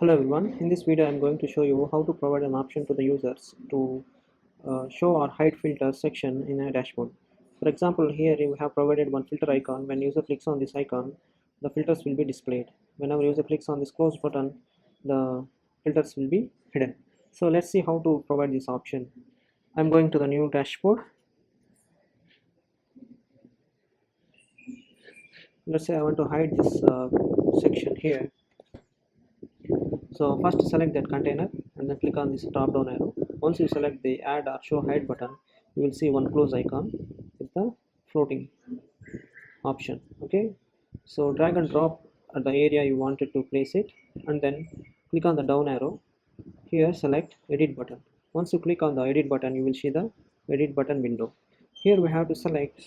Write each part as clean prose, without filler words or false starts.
Hello everyone, in this video I am going to show you how to provide an option to the users to show or hide filters section in a dashboard. For example, here we have provided one filter icon. When user clicks on this icon, the filters will be displayed. Whenever user clicks on this close button, the filters will be hidden. So let's see how to provide this option. I'm going to the new dashboard. Let's say I want to hide this section here. So first select that container and then click on this drop down arrow. Once you select the add or show hide button, you will see one close icon with the floating option. Okay, so drag and drop at the area you wanted to place it and then click on the down arrow. Here select edit button. Once you click on the edit button, you will see the edit button window. Here we have to select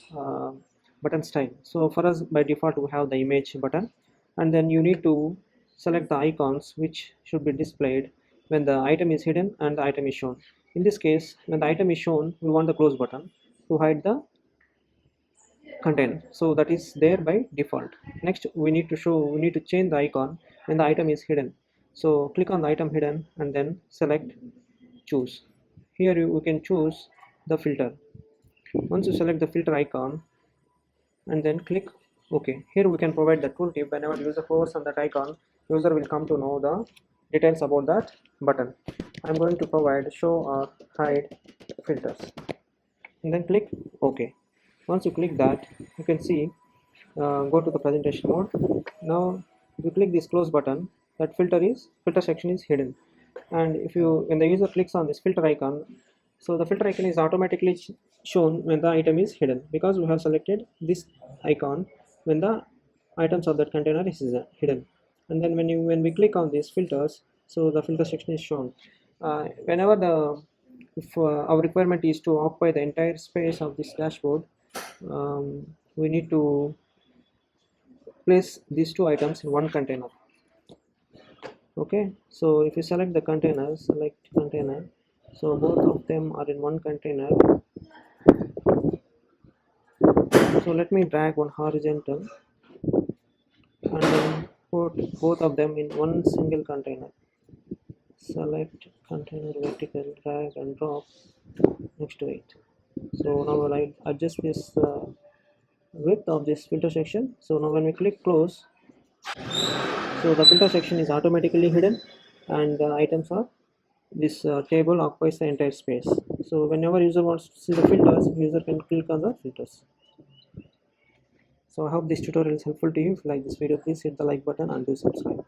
button style. So for us by default we have the image button, and then you need to select the icons which should be displayed when the item is hidden and the item is shown. In this case, when the item is shown, we want the close button to hide the container, so that is there by default. Next we need to change the icon when the item is hidden. So click on the item hidden and then select choose. Here we can choose the filter. Once you select the filter icon and then click OK. Here we can provide the tooltip. Whenever user hovers on that icon, user will come to know the details about that button. I'm going to provide show or hide filters and then click OK. Once you click that, you can see go to the presentation mode. Now if you click this close button, that filter section is hidden, and when the user clicks on this filter icon, so the filter icon is automatically shown when the item is hidden, because we have selected this icon when the items of that container is hidden. And then when we click on these filters, so the filter section is shown. Whenever if our requirement is to occupy the entire space of this dashboard, we need to place these two items in one container. Okay, so if you select the container, so both of them are in one container. So let me drag one horizontal and then put both of them in one single container. Select container vertical, drag and drop next to it. So now I adjust this width of this filter section. So now when we click close, so the filter section is automatically hidden and the items are this table occupies the entire space. So whenever user wants to see the filters, user can click on the filters. So I hope this tutorial is helpful to you. If you like this video, please hit the like button and do subscribe.